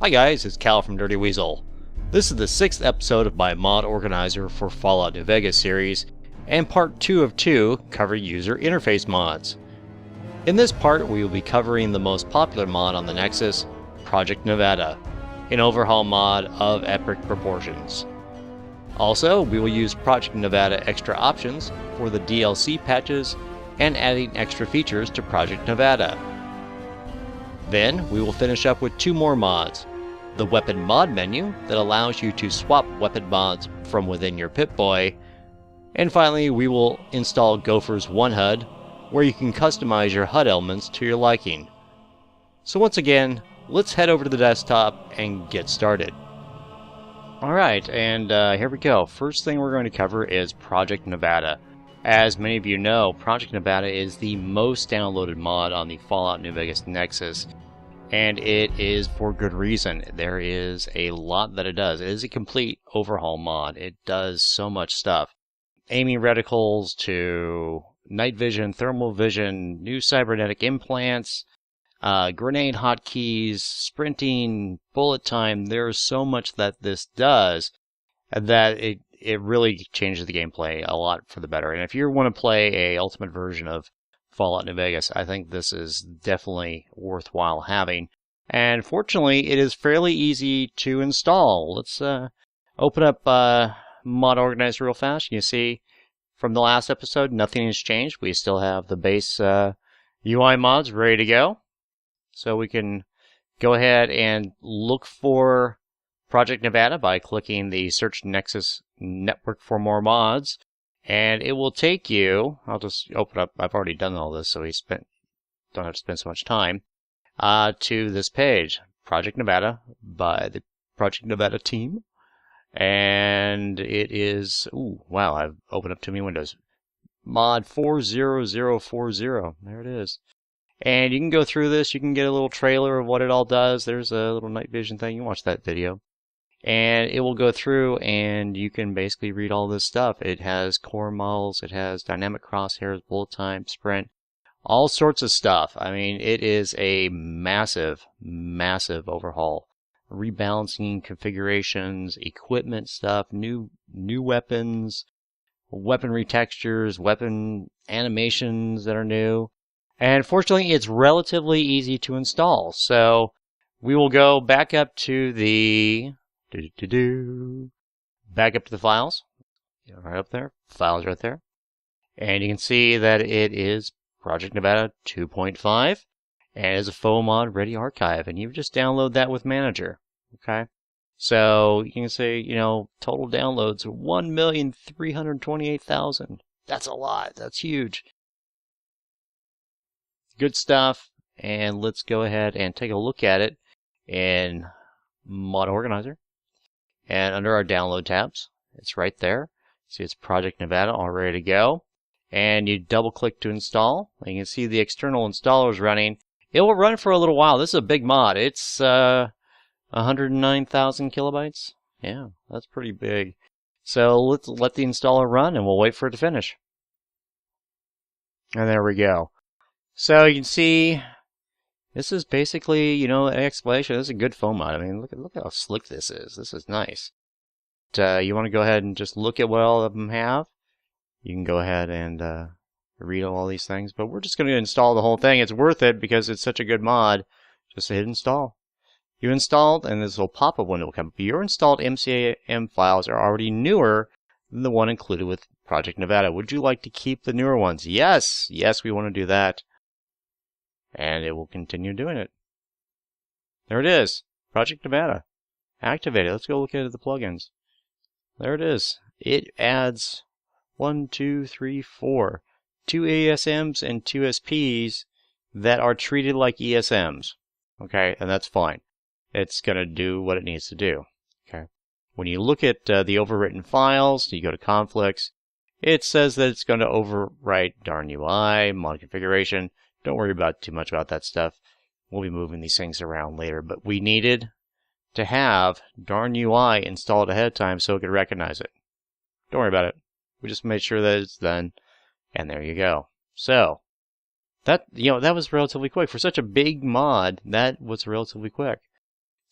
Hi guys, it's Cal from Dirty Weasel. This is the 6th episode of my mod organizer for Fallout New Vegas series, and part 2 of 2 cover user interface mods. In this part we will be covering the most popular mod on the Nexus, Project Nevada, an overhaul mod of epic proportions. Also, we will use Project Nevada extra options for the DLC patches and adding extra features to Project Nevada. Then we will finish up with 2 more mods. The weapon mod menu that allows you to swap weapon mods from within your Pip-Boy. And finally, we will install Gopher's One HUD, where you can customize your HUD elements to your liking. So once again, let's head over to the desktop and get started. Alright, and here we go. First thing we're going to cover is Project Nevada. As many of you know, Project Nevada is the most downloaded mod on the Fallout New Vegas Nexus. And it is for good reason. There is a lot that it does. It is a complete overhaul mod. It does so much stuff. Aiming reticles to night vision, thermal vision, new cybernetic implants, grenade hotkeys, sprinting, bullet time. There's so much that this does that it really changes the gameplay a lot for the better. And if you want to play a ultimate version of Fallout New Vegas, I think this is definitely worthwhile having. And fortunately, it is fairly easy to install. Let's open up Mod Organizer real fast. You see from the last episode, nothing has changed. We still have the base UI mods ready to go. So we can go ahead and look for Project Nevada by clicking the Search Nexus Network for more mods. And it will take you, I'll just open up, I've already done all this, so don't have to spend so much time, to this page, Project Nevada by the Project Nevada team. And it is, ooh, wow, I've opened up too many windows. Mod 40040, there it is. And you can go through this, you can get a little trailer of what it all does. There's a little night vision thing, you can watch that video. And it will go through and you can basically read all this stuff. It has core models, it has dynamic crosshairs, bullet time, sprint, all sorts of stuff. I mean, it is a massive, massive overhaul. Rebalancing configurations, equipment stuff, new weapons, weaponry textures, weapon animations that are new. And fortunately, it's relatively easy to install. So we will go back up to the back up to the files, right up there, files right there, and you can see that it is Project Nevada 2.5, and is a faux mod ready archive, and you just download that with Manager, okay? So you can say, you know, total downloads 1,328,000. That's a lot. That's huge. Good stuff, and let's go ahead and take a look at it in Mod Organizer. And under our download tabs, it's right there. See, it's Project Nevada all ready to go. And you double click to install. And you can see the external installer is running. It will run for a little while. This is a big mod. It's 109,000 kilobytes. Yeah, that's pretty big. So let's let the installer run and we'll wait for it to finish. And there we go. So you can see this is basically, you know, an explanation. This is a good foam mod. I mean, look how slick this is. This is nice. You want to go ahead and just look at what all of them have. You can go ahead and read all these things. But we're just going to install the whole thing. It's worth it because it's such a good mod. Just hit install. You installed, and this little pop-up window will come up. Your installed MCAM files are already newer than the one included with Project Nevada. Would you like to keep the newer ones? Yes. Yes, we want to do that. And it will continue doing it. There it is. Project Nevada. Activated. Let's go look at the plugins. There it is. It adds 1, 2, 3, 4. 2 ASMs and 2 SPs that are treated like ESMs. Okay, and that's fine. It's going to do what it needs to do. Okay. When you look at the overwritten files, you go to conflicts, it says that it's going to overwrite darn UI, mod configuration. Don't worry about too much about that stuff. We'll be moving these things around later. But we needed to have darn UI installed ahead of time so it could recognize it. Don't worry about it. We just made sure that it's done. And there you go. So, that was relatively quick. For such a big mod, that was relatively quick.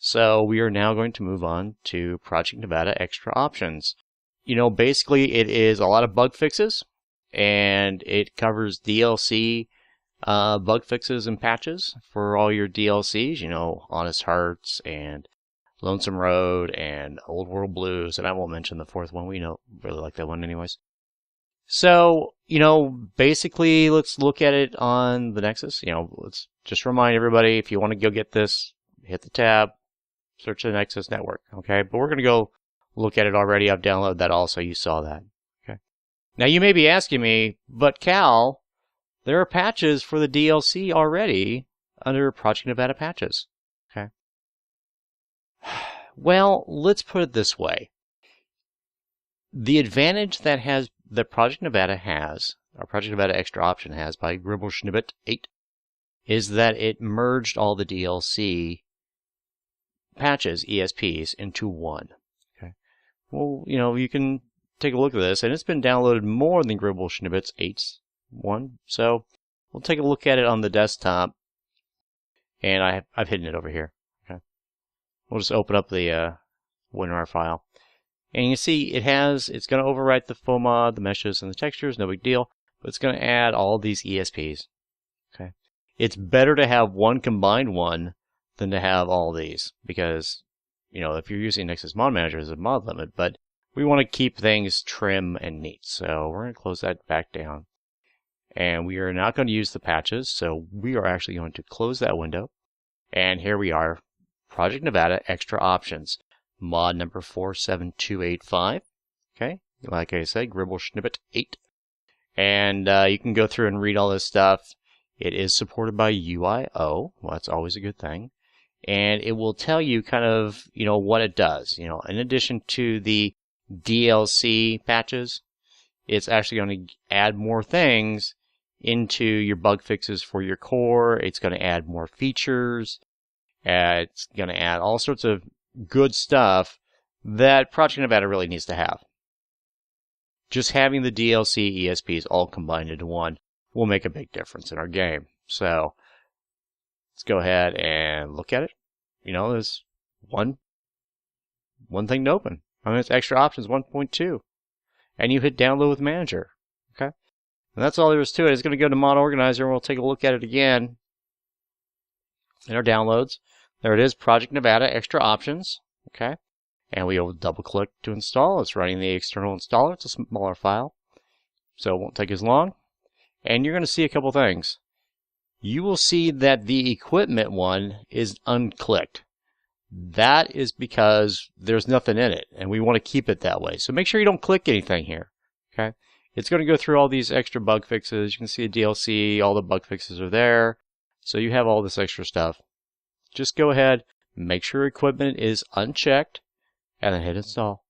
So we are now going to move on to Project Nevada Extra Options. You know, basically it is a lot of bug fixes, and it covers DLC bug fixes and patches for all your DLCs, you know, Honest Hearts and Lonesome Road and Old World Blues, and I won't mention the fourth one. We know really like that one anyways. So, you know, basically let's look at it on the Nexus. You know, let's just remind everybody, if you want to go get this, hit the tab, search the Nexus network, okay? But we're going to go look at it already. I've downloaded that also. You saw that, okay? Now you may be asking me, but Cal, there are patches for the DLC already under Project Nevada patches, okay? Well, let's put it this way. The advantage that Project Nevada has, or Project Nevada Extra Option has by Gribblesnibbit 8, is that it merged all the DLC patches, ESPs, into one. Okay. Well, you know, you can take a look at this, and it's been downloaded more than Gribblesnibbit's 8's one. So we'll take a look at it on the desktop, and I've hidden it over here. Okay. We'll just open up the WinRAR file. And you can see it's going to overwrite the FOMOD, the meshes, and the textures, no big deal. But it's going to add all these ESPs. Okay. It's better to have one combined one than to have all these. Because, you know, if you're using Nexus Mod Manager, there's a mod limit. But we want to keep things trim and neat. So we're going to close that back down. And we are not going to use the patches. So we are actually going to close that window. And here we are. Project Nevada Extra Options. Mod number 47285. Okay, like I said, Gribblesnibbit 8. And you can go through and read all this stuff. It is supported by UIO. Well, that's always a good thing. And it will tell you kind of, you know, what it does. You know, in addition to the DLC patches, it's actually going to add more things into your bug fixes for your core. It's going to add more features. It's going to add all sorts of good stuff that Project Nevada really needs to have. Just having the DLC ESPs all combined into one will make a big difference in our game. So let's go ahead and look at it. You know, there's one thing to open. I mean, it's Extra Options 1.2. And you hit download with Manager. Okay? And that's all there is to it. It's going to go to Mod Organizer, and we'll take a look at it again in our downloads. There it is, Project Nevada Extra Options, okay? And we will double click to install. It's running the external installer. It's a smaller file, so it won't take as long. And you're going to see a couple things. You will see that the equipment one is unclicked. That is because there's nothing in it, and we want to keep it that way. So make sure you don't click anything here, okay? It's going to go through all these extra bug fixes. You can see a DLC, all the bug fixes are there. So you have all this extra stuff. Just go ahead, make sure equipment is unchecked, and then hit install.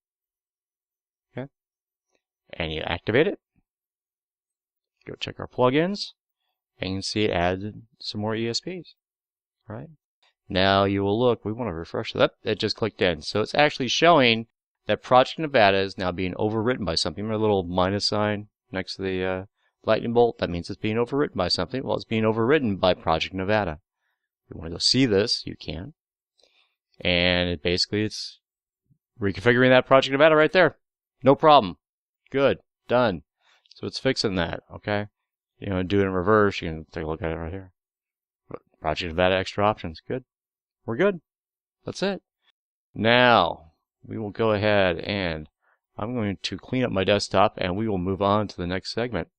Okay? And you activate it. Go check our plugins, and you can see it added some more ESPs. Right? Now you will look, we want to refresh that. It just clicked in. So it's actually showing that Project Nevada is now being overwritten by something. Remember a little minus sign next to the lightning bolt? That means it's being overwritten by something. Well, it's being overwritten by Project Nevada. If you want to go see this, you can. And it's reconfiguring that Project Nevada right there. No problem. Good. Done. So it's fixing that, okay? You know, do it in reverse. You can take a look at it right here. Project Nevada Extra Options. Good. We're good. That's it. Now, we will go ahead and I'm going to clean up my desktop and we will move on to the next segment.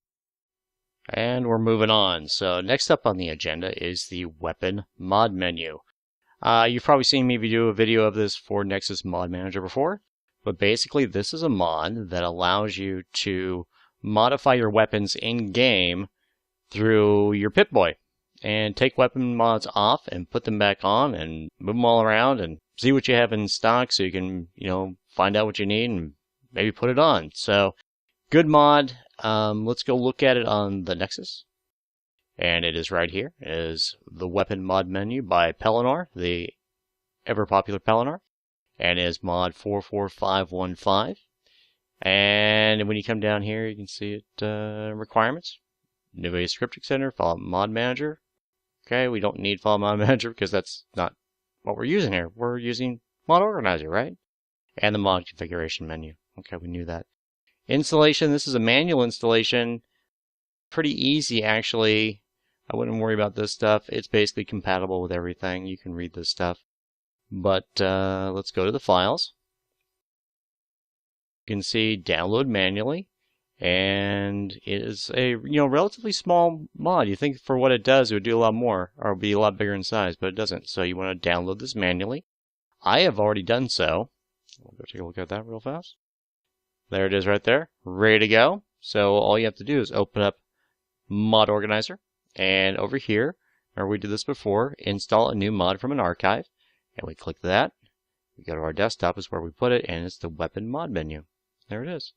And we're moving on. So next up on the agenda is the Weapon Mod menu. You've probably seen me do a video of this for Nexus Mod Manager before, but basically this is a mod that allows you to modify your weapons in-game through your Pip-Boy and take weapon mods off and put them back on and move them all around and see what you have in stock so you can, you know, find out what you need and maybe put it on. So good mod. Let's go look at it on the Nexus. And it is right here. It is the Weapon Mod menu by Pellinor, the ever-popular Pellinor. And it is mod 44515. And when you come down here, you can see it, requirements. NVIDIA Script Extender, Fallout Mod Manager. Okay, we don't need Fallout Mod Manager because that's not what we're using here. We're using Mod Organizer, right? And the mod configuration menu. Okay, we knew that. Installation, this is a manual installation. Pretty easy, actually. I wouldn't worry about this stuff. It's basically compatible with everything. You can read this stuff. But let's go to the files. You can see download manually. And it is a relatively small mod. You think for what it does, it would do a lot more, or be a lot bigger in size, but it doesn't. So you want to download this manually. I have already done so. We'll go take a look at that real fast. There it is right there, ready to go. So all you have to do is open up Mod Organizer, and over here, or we did this before, install a new mod from an archive, and we click that. We go to our desktop is where we put it, and it's the weapon mod menu. There it is.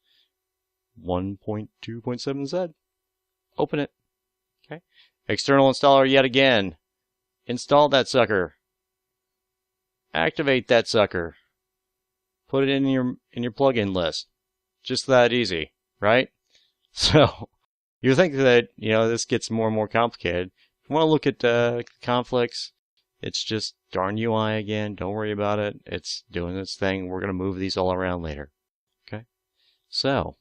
1.2.7Z. Open it. Okay. External installer yet again. Install that sucker. Activate that sucker. Put it in your plugin list. Just that easy, right? So you think that this gets more and more complicated. If you want to look at conflicts, it's just darn UI again. Don't worry about it. It's doing its thing. We're going to move these all around later. Okay. So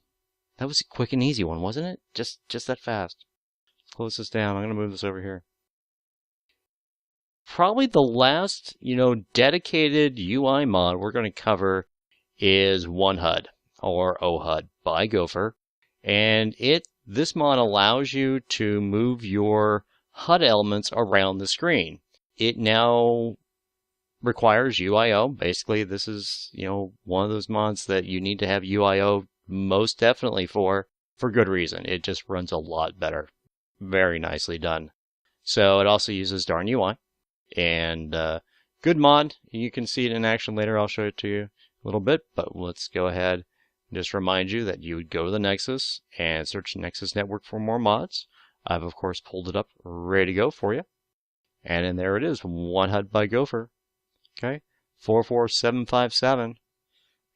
that was a quick and easy one, wasn't it? Just that fast. Close this down. I'm going to move this over here. Probably the last, dedicated UI mod we're going to cover is One HUD, or OHUD by Gopher. And this mod allows you to move your HUD elements around the screen. It now requires UIO. Basically, this is, one of those mods that you need to have UIO most definitely for good reason. It just runs a lot better. Very nicely done. So it also uses Darn UI. And good mod. You can see it in action later. I'll show it to you a little bit. But let's go ahead and just remind you that you would go to the Nexus and search Nexus Network for more mods. I've, of course, pulled it up ready to go for you. And then there it is. One HUD by Gopher. Okay. 44757.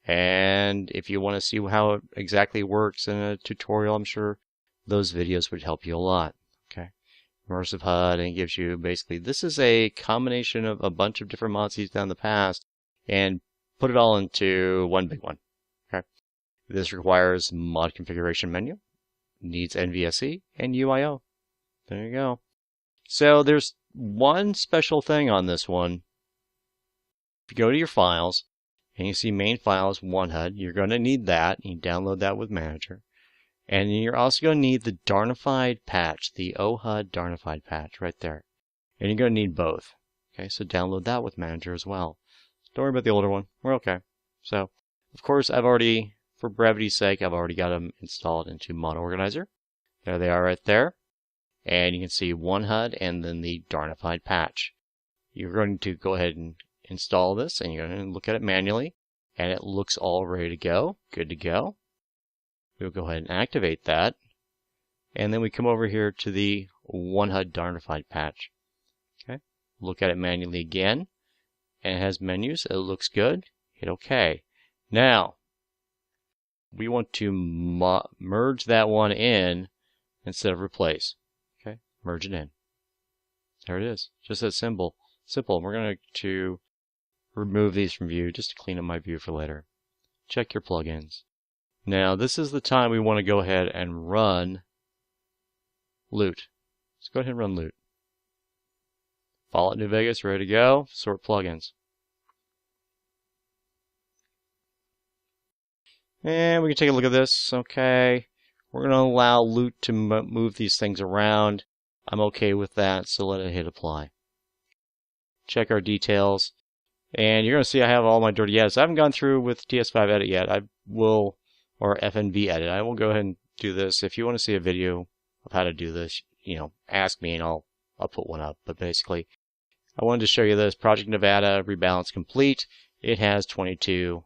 And if you want to see how it exactly works in a tutorial, I'm sure those videos would help you a lot. Okay. Immersive HUD, and it gives you basically, this is a combination of a bunch of different mods he's done in the past and put it all into one big one. Okay. This requires mod configuration menu, needs NVSE and UIO. There you go. So there's one special thing on this one. If you go to your files, and you see main files, One HUD, you're going to need that. You download that with Manager. And you're also going to need the Darnified patch, the OHUD Darnified patch right there. And you're going to need both. Okay, so download that with Manager as well. Don't worry about the older one. We're okay. So, of course, for brevity's sake, I've already got them installed into Mod Organizer. There they are right there. And you can see One HUD and then the Darnified patch. You're going to go ahead and install this, and you're going to look at it manually, and it looks all ready to go, good to go. We'll go ahead and activate that, and then we come over here to the One HUD Darnified patch. Okay, look at it manually again, and it has menus. It looks good. Hit OK. Now we want to merge that one in instead of replace. Okay, merge it in. There it is. Just that simple. We're going to remove these from view just to clean up my view for later. Check your plugins. Now this is the time we want to go ahead and run Loot. Let's go ahead and run Loot. Fallout New Vegas, ready to go. Sort plugins. And we can take a look at this. Okay. We're going to allow Loot to move these things around. I'm okay with that, so let it hit apply. Check our details. And you're going to see I have all my dirty edits. I haven't gone through with TS5 edit yet. I will, or FNV edit. I will go ahead and do this. If you want to see a video of how to do this, ask me and I'll put one up. But basically, I wanted to show you this. Project Nevada rebalance complete. It has 22,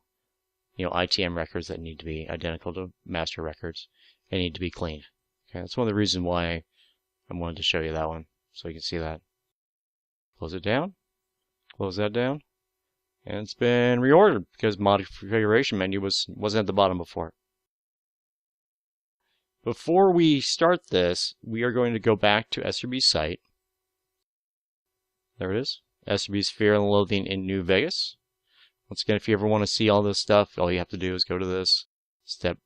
ITM records that need to be identical to master records and need to be cleaned. Okay, that's one of the reasons why I wanted to show you that one, so you can see that. Close it down. Close that down. And it's been reordered because mod configuration menu wasn't at the bottom before. Before we start this, we are going to go back to Essarbee's site. There it is. Essarrbee Fear and Loathing in New Vegas. Once again, if you ever want to see all this stuff, all you have to do is go to this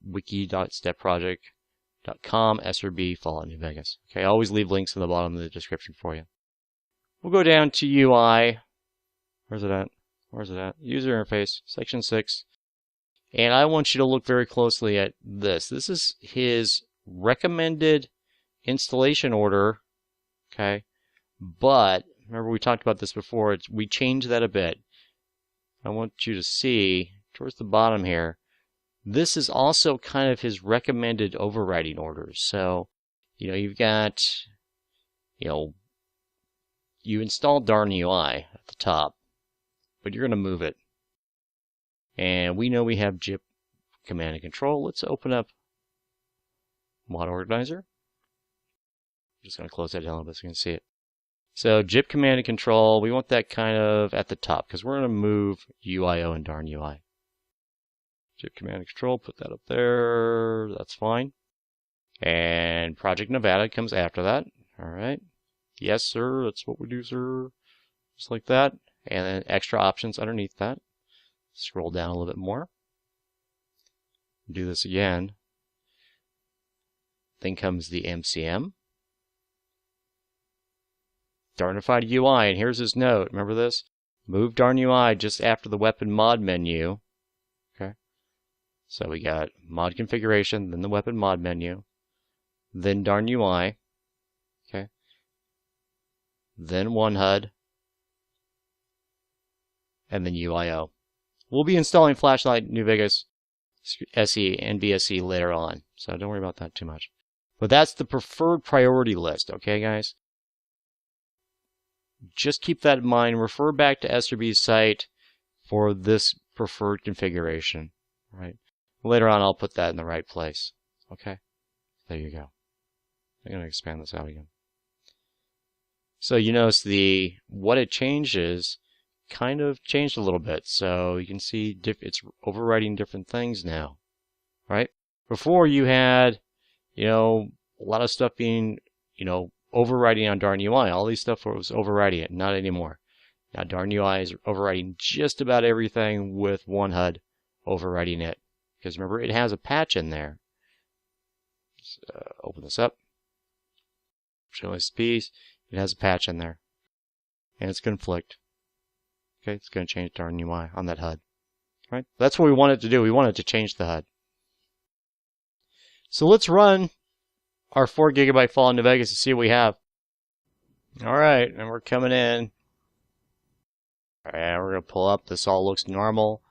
wiki.stepproject.com, Essarrbee Fallout New Vegas. Okay, I always leave links in the bottom of the description for you. We'll go down to UI. Where's it at? Where's it at? User interface, section 6. And I want you to look very closely at this. This is his recommended installation order. Okay. But remember we talked about this before. We changed that a bit. I want you to see towards the bottom here. This is also kind of his recommended overriding orders. So, you've got, you install Darn UI at the top, but you're going to move it. And we know we have JIP command and control. Let's open up Mod Organizer. I'm just going to close that down a little bit so you can see it. So JIP command and control, we want that kind of at the top because we're going to move UIO and Darn UI. JIP command and control, put that up there. That's fine. And Project Nevada comes after that. All right. Yes, sir. That's what we do, sir. Just like that. And then extra options underneath that. Scroll down a little bit more. Do this again. Then comes the MCM. Darnified UI, and here's his note. Remember this? Move Darn UI just after the weapon mod menu. Okay. So we got mod configuration, then the weapon mod menu, then Darn UI. Okay. Then One HUD, and then UIO. We'll be installing Flashlight New Vegas SE and VSE later on, so don't worry about that too much. But that's the preferred priority list, okay, guys? Just keep that in mind. Refer back to Essarbee's site for this preferred configuration. Right. Later on, I'll put that in the right place. Okay. There you go. I'm going to expand this out again. So you notice what it changes kind of changed a little bit. So you can see it's overriding different things now. Right. Before you had, a lot of stuff being, overriding on Darn UI. All these stuff was overriding it. Not anymore. Now Darn UI is overriding just about everything with One HUD overriding it. Because remember, it has a patch in there. Let's open this up. Show this piece. It has a patch in there. And it's going to conflict. Okay, it's going to change Darn UI on that HUD. Right? That's what we want it to do. We want it to change the HUD. So let's run our 4 GB Fallout New Vegas to see what we have. Alright, and we're coming in. Alright, we're going to pull up. This all looks normal.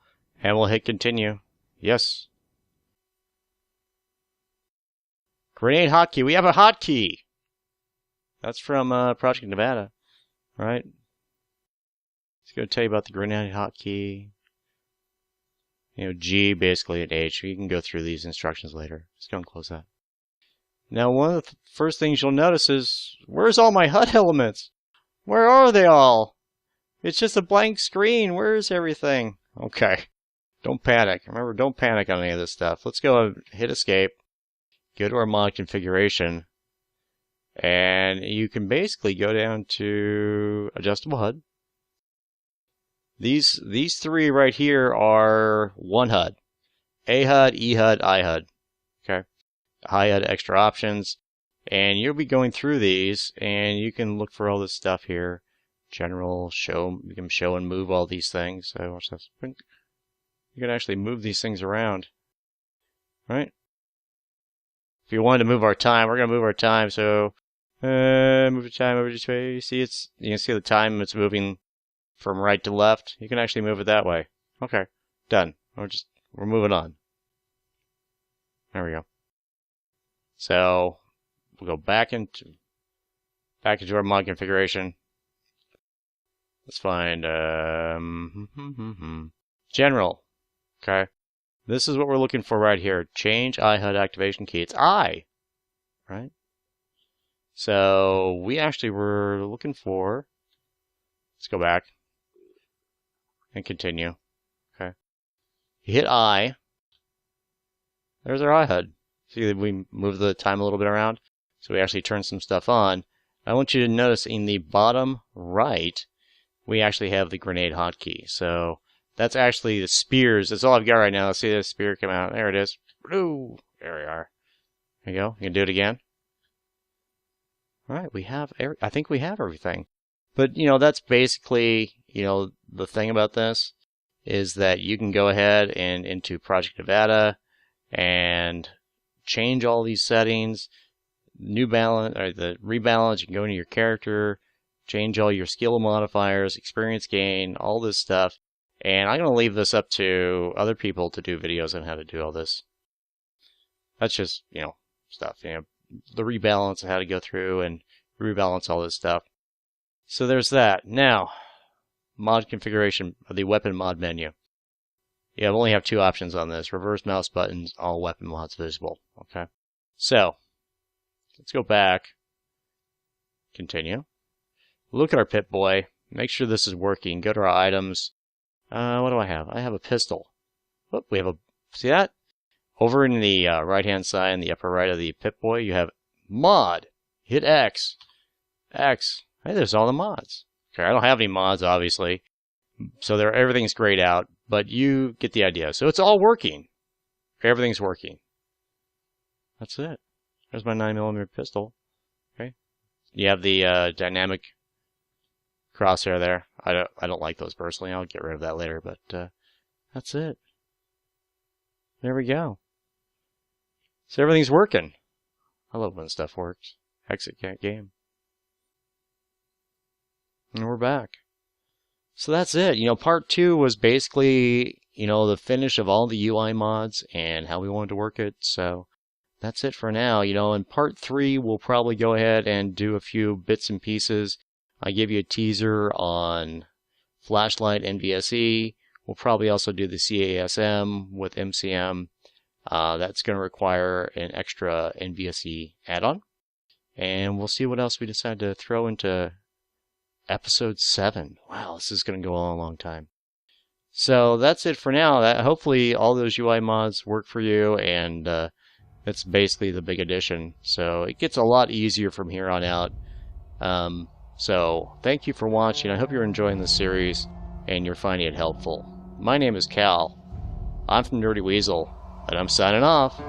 And we'll hit continue. Yes. Grenade hotkey. We have a hotkey. That's from Project Nevada. Right? It's going to tell you about the grenade hotkey. G basically at H. You can go through these instructions later. Just go and close that. Now, one of the first things you'll notice is, where's all my HUD elements? Where are they all? It's just a blank screen. Where's everything? Okay. Don't panic. Remember, don't panic on any of this stuff. Let's go and hit escape. Go to our mod configuration. And you can basically go down to adjustable HUD. These three right here are One HUD. A HUD, E HUD, I HUD. Okay. I HUD extra options. And you'll be going through these and you can look for all this stuff here. General, show, you can show and move all these things. So watch this. You can actually move these things around. Right? If you wanted to move our time, we're going to move our time. So move the time over this way. See, you can see the time it's moving from right to left. You can actually move it that way. Okay, done. We're moving on. There we go. So we'll go back into our mod configuration. Let's find general. Okay, this is what we're looking for right here. Change iHUD activation key. It's I, right? So we actually were looking for. Let's go back and continue. Okay, you hit I. There's our iHUD. See that we move the time a little bit around, so we actually turn some stuff on. I want you to notice in the bottom right, we actually have the grenade hotkey. So that's actually the spears. That's all I've got right now. Let's see the spear come out. There it is. Ooh, there we are. There you go. You can do it again. All right, we have. I think we have everything. But that's basically the thing about this is that you can go ahead and into Project Nevada and change all these settings. New balance or the rebalance. You can go into your character, change all your skill modifiers, experience gain, all this stuff. And I'm going to leave this up to other people to do videos on how to do all this. That's just, stuff, the rebalance of how to go through and rebalance all this stuff. So there's that. Now, mod configuration of the weapon mod menu. Yeah, I only have two options on this. Reverse mouse buttons, all weapon mods visible. Okay. So, let's go back. Continue. Look at our Pip-Boy. Make sure this is working. Go to our items. What do I have? I have a pistol. Oh, we have see that? Over in the right-hand side, in the upper right of the Pip-Boy, you have mod. Hit X. X. Hey, there's all the mods. Okay, I don't have any mods, obviously. So everything's grayed out, but you get the idea. So it's all working. Everything's working. That's it. There's my 9mm pistol. Okay. You have the dynamic crosshair there. I don't like those personally. I'll get rid of that later, but that's it. There we go. So everything's working. I love when stuff works. Exit game. And we're back. So that's it. Part 2 was basically, the finish of all the UI mods and how we wanted to work it. So that's it for now. In part 3, we'll probably go ahead and do a few bits and pieces. I gave you a teaser on Flashlight NVSE. We'll probably also do the CASM with MCM. That's going to require an extra NVSE add-on. And we'll see what else we decide to throw into episode 7. Wow, this is going to go on a long time. So that's it for now. Hopefully all those UI mods work for you, and that's basically the big addition. So it gets a lot easier from here on out. So thank you for watching. I hope you're enjoying the series and you're finding it helpful. My name is Cal. I'm from Dirty Weasel, and I'm signing off.